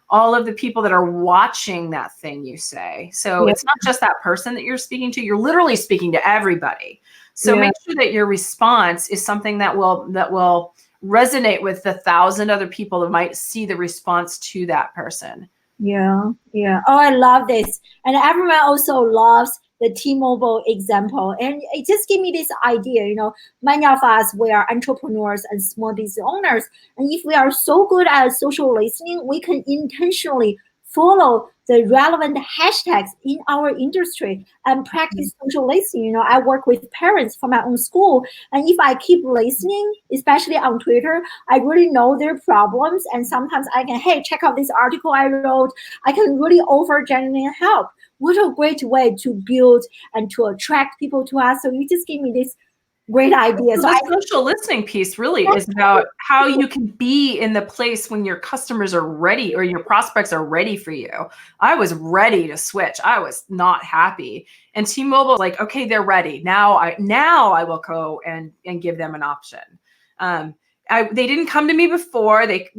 all of the people that are watching that thing you say. So it's not just that person that you're speaking to. You're literally speaking to everybody. So make sure that your response is something that will resonate with the 1,000 other people that might see the response to that person. Yeah. Oh, I love this. And everyone also loves the T-Mobile example. And it just gave me this idea, many of us, we are entrepreneurs and small business owners. And if we are so good at social listening, we can intentionally follow the relevant hashtags in our industry and practice social listening. I work with parents from my own school. And if I keep listening, especially on Twitter, I really know their problems. And sometimes I can, hey, check out this article I wrote. I can really offer genuine help. What a great way to build and to attract people to us. So you just gave me this great idea. So the social listening piece really is about how you can be in the place when your customers are ready or your prospects are ready for you. I was ready to switch. I was not happy. And T-Mobile was like, okay, they're ready. Now I will go and give them an option. They didn't come to me before. They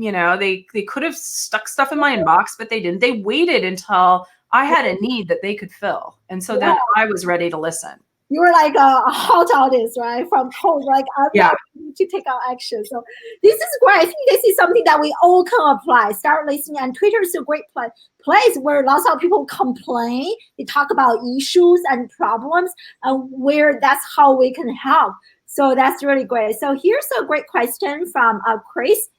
could have stuck stuff in my inbox, but they didn't. They waited until I had a need that they could fill. And so then I was ready to listen. You were like a hot audience, right? From cold, like I'm ready to take out action. So this is great. I think this is something that we all can apply. Start listening, and Twitter is a great place where lots of people complain. They talk about issues and problems, and where that's how we can help. So that's really great. So here's a great question from Chris,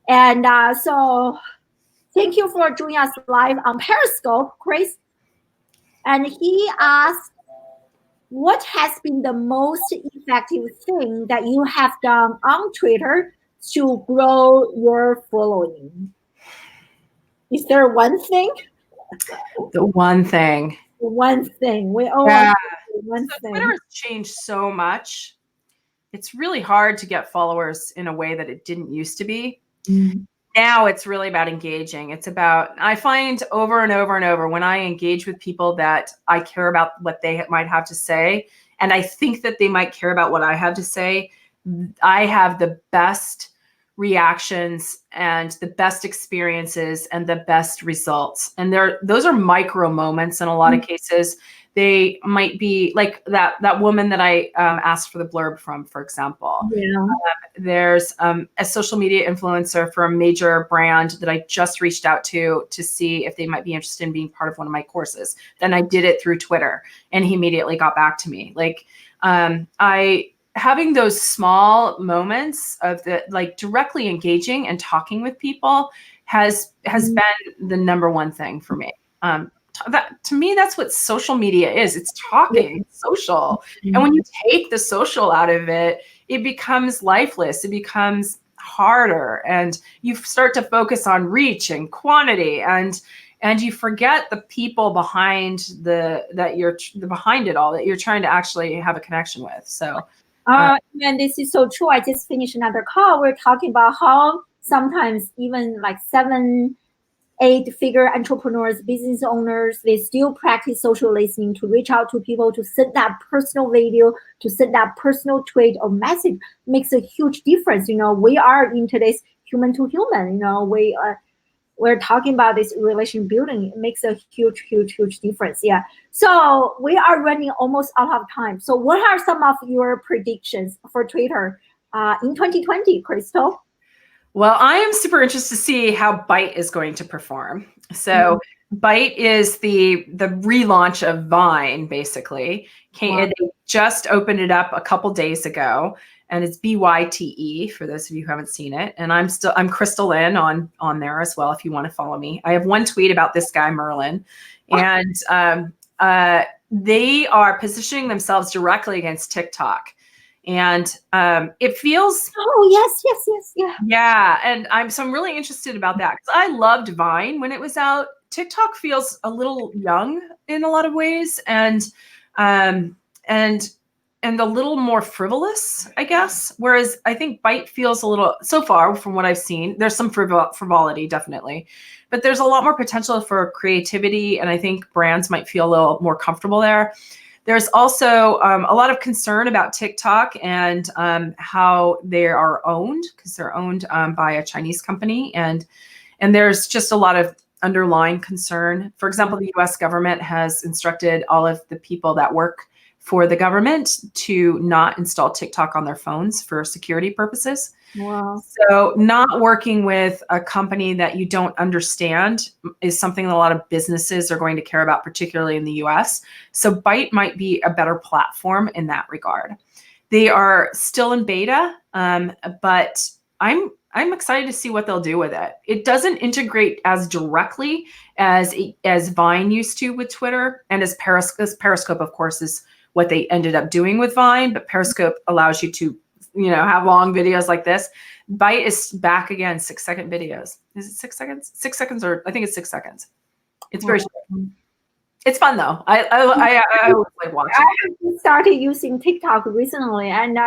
and so thank you for joining us live on Periscope, Chris. And he asked, what has been the most effective thing that you have done on Twitter to grow your following? Is there one thing? The one thing. One thing. We all one thing. Twitter has changed so much. It's really hard to get followers in a way that it didn't used to be. Now it's really about engaging. It's about, I find over and over and over, when I engage with people that I care about what they might have to say, and I think that they might care about what I have to say, I have the best reactions and the best experiences and the best results. And those are micro moments in a lot of cases. They might be like that woman that I asked for the blurb from, for example. There's a social media influencer for a major brand that I just reached out to see if they might be interested in being part of one of my courses. Then I did it through Twitter, and he immediately got back to me. Like having those small moments of directly engaging and talking with people has been the number one thing for me. That to me, that's what social media is. It's talking, it's social. And when you take the social out of it, it becomes lifeless. It becomes harder, and you start to focus on reach and quantity, and you forget the people behind behind it all that you're trying to actually have a connection with. So, and this is so true. I just finished another call. We're talking about how sometimes even like 7-8-figure entrepreneurs, business owners, they still practice social listening to reach out to people, to send that personal video, to send that personal tweet or message. Makes a huge difference. You know, we are in today's human to human. You know, we're talking about this relation building. It makes a huge, huge, huge difference. Yeah. So we are running almost out of time. So what are some of your predictions for Twitter in 2020, Crystal? Well, I am super interested to see how Byte is going to perform. So Byte is the relaunch of Vine, basically. They just opened it up a couple days ago, and it's BYTE for those of you who haven't seen it. And I'm Crystal Lynn on there as well if you want to follow me. I have one tweet about this guy Merlin, and they are positioning themselves directly against TikTok. And it feels and I'm really interested about that, because I loved Vine when it was out. TikTok feels a little young in a lot of ways, and a little more frivolous, I guess. Whereas I think Byte feels a little, so far from what I've seen, there's some frivolity definitely, but there's a lot more potential for creativity, and I think brands might feel a little more comfortable there. There's also a lot of concern about TikTok and how they are owned, because they're owned by a Chinese company. And there's just a lot of underlying concern. For example, the US government has instructed all of the people that work for the government to not install TikTok on their phones for security purposes. Wow. So not working with a company that you don't understand is something that a lot of businesses are going to care about, particularly in the US. So Byte might be a better platform in that regard. They are still in beta, but I'm excited to see what they'll do with it. It doesn't integrate as directly as Vine used to with Twitter, and as Periscope, of course, is what they ended up doing with Vine. But Periscope allows you to have long videos like this. Byte is back again, 6-second videos. Is it 6 seconds? 6 seconds, or I think it's 6 seconds. It's very short. It's fun though. I always like watching. I started using TikTok recently, and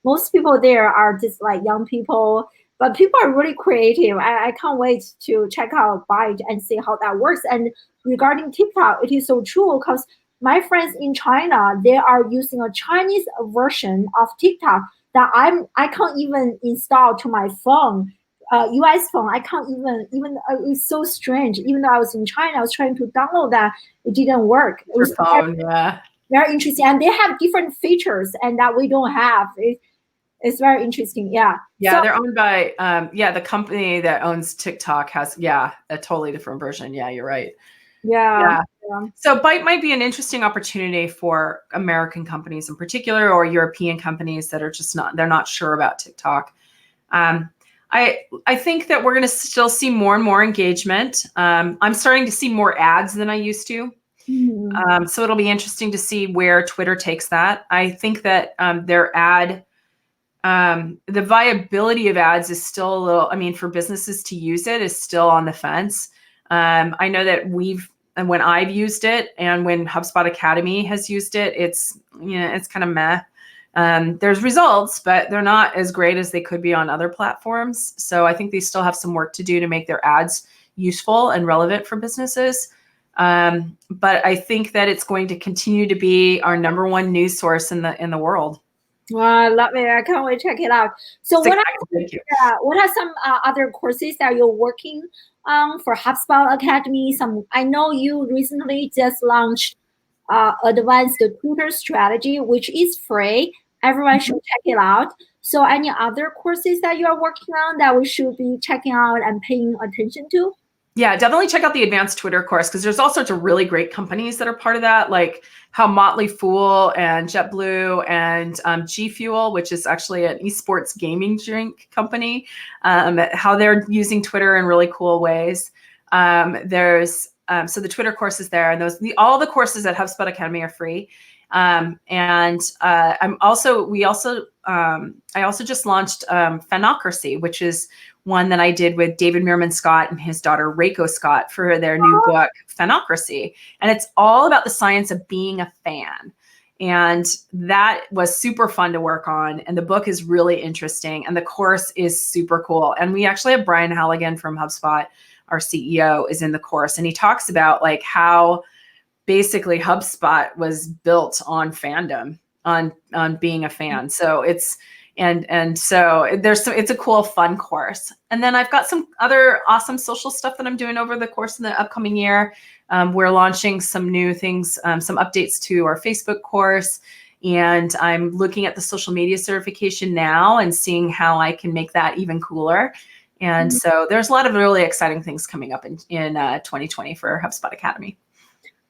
most people there are just like young people, but people are really creative. I can't wait to check out Byte and see how that works. And regarding TikTok, it is so true, because my friends in China, they are using a Chinese version of TikTok that I can't even install to my phone. US phone. I can't even it's so strange. Even though I was in China, I was trying to download that. It didn't work. It Your was phone, yeah. very interesting. And they have different features and that we don't have. It's very interesting. Yeah. Yeah, So, they're owned by the company that owns TikTok has a totally different version. Yeah, you're right. yeah. So Byte might be an interesting opportunity for American companies in particular, or European companies that are just they're not sure about TikTok. I think that we're going to still see more and more engagement. I'm starting to see more ads than I used to. So it'll be interesting to see where Twitter takes that. I think that the viability of ads is still a little, for businesses to use it is still on the fence. I know that when I've used it and when HubSpot Academy has used it, it's kind of meh. There's results, but they're not as great as they could be on other platforms. So I think they still have some work to do to make their ads useful and relevant for businesses. But I think that it's going to continue to be our number one news source in the world. Well, I love it. I can't wait to check it out. So what are some other courses that you're working on for HubSpot Academy? I know you recently just launched Advanced Tutor Strategy, which is free. Everyone should check it out. So any other courses that you are working on that we should be checking out and paying attention to? Yeah, definitely check out the Advanced Twitter course because there's all sorts of really great companies that are part of that, like how Motley Fool and JetBlue and G Fuel, which is actually an esports gaming drink company, how they're using Twitter in really cool ways. So the Twitter course is there, and all the courses at HubSpot Academy are free. I also just launched Fanocracy, which is one that I did with David Meerman Scott and his daughter Reiko Scott for their new book, Fanocracy. And it's all about the science of being a fan. And that was super fun to work on. And the book is really interesting. And the course is super cool. And we actually have Brian Halligan from HubSpot, our CEO, is in the course. And he talks about like how basically HubSpot was built on fandom, on being a fan. So it's a cool, fun course. And then I've got some other awesome social stuff that I'm doing over the course of the upcoming year. We're launching some new things, some updates to our Facebook course. And I'm looking at the social media certification now and seeing how I can make that even cooler. And so there's a lot of really exciting things coming up in 2020 for HubSpot Academy.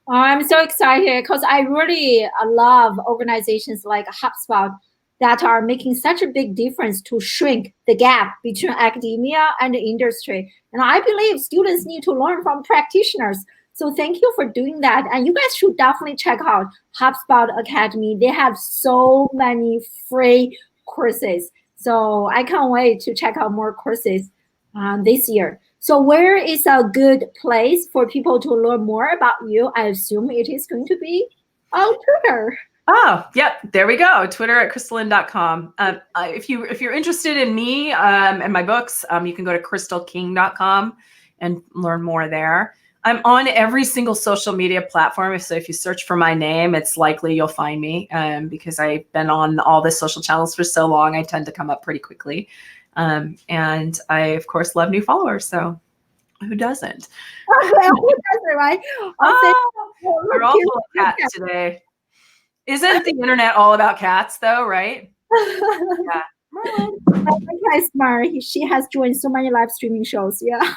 I'm so excited because I really love organizations like HubSpot that are making such a big difference to shrink the gap between academia and the industry. And I believe students need to learn from practitioners. So thank you for doing that. And you guys should definitely check out HubSpot Academy. They have so many free courses. So I can't wait to check out more courses this year. So where is a good place for people to learn more about you? I assume it is going to be on Twitter. Oh, yep. There we go. Twitter at crystalline.com. If you're interested in me and my books, you can go to crystalking.com and learn more there. I'm on every single social media platform. So if you search for my name, it's likely you'll find me because I've been on all the social channels for so long. I tend to come up pretty quickly. And I, of course, love new followers. So who doesn't? Who doesn't, right? We're all full of cats today. Isn't the internet all about cats, though, right? Yeah. Merlin. Smart. She has joined so many live streaming shows. Yeah.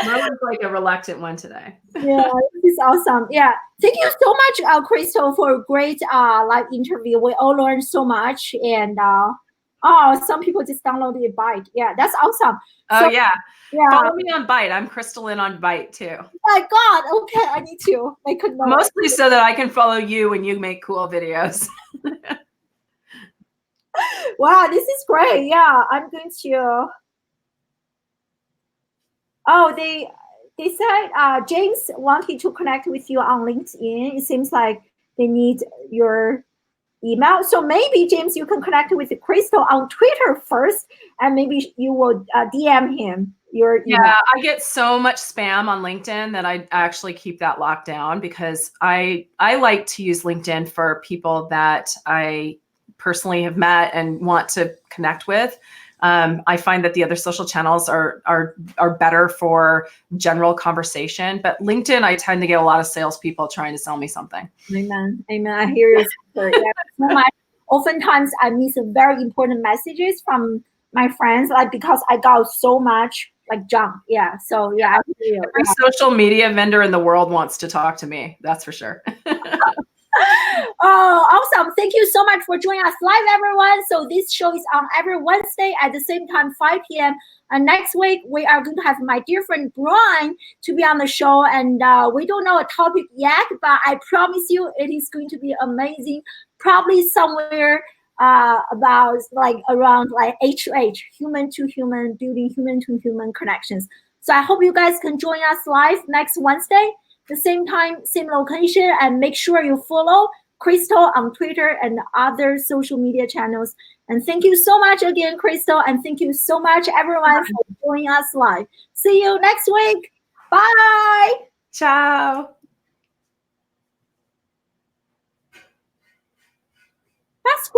Merlin's like a reluctant one today. Yeah, this is awesome. Yeah. Thank you so much, Crystal, for a great live interview. We all learned so much. And some people just downloaded Byte. Yeah, that's awesome. Oh, so, yeah. Follow me on Byte. I'm Crystalline on Byte too. Oh my God. Okay, I need to make a note. Mostly so that I can follow you when you make cool videos. Wow, this is great. Yeah, I'm going to. Oh, they said James wanted to connect with you on LinkedIn. It seems like they need your email. So maybe, James, you can connect with Crystal on Twitter first, and maybe you will DM him your email. Yeah, I get so much spam on LinkedIn that I actually keep that locked down because I like to use LinkedIn for people that I personally have met and want to connect with. I find that the other social channels are better for general conversation, but LinkedIn, I tend to get a lot of salespeople trying to sell me something. Amen. Amen. I hear you. Yeah, so much. Oftentimes, I miss very important messages from my friends, like because I got so much like junk. Yeah. So yeah, I hear you. Every social media vendor in the world wants to talk to me. That's for sure. Oh, awesome. Thank you so much for joining us live, everyone. So this show is on every Wednesday at the same time, 5 p.m. And next week, we are going to have my dear friend Brian to be on the show. And we don't know a topic yet, but I promise you it is going to be amazing. Probably somewhere about like around like H2H, human to human, building human to human connections. So I hope you guys can join us live next Wednesday, the same time, same location, and make sure you follow Crystal on Twitter and other social media channels. And thank you so much again, Crystal, and thank you so much, everyone, for joining us live. See you next week. Bye. Ciao.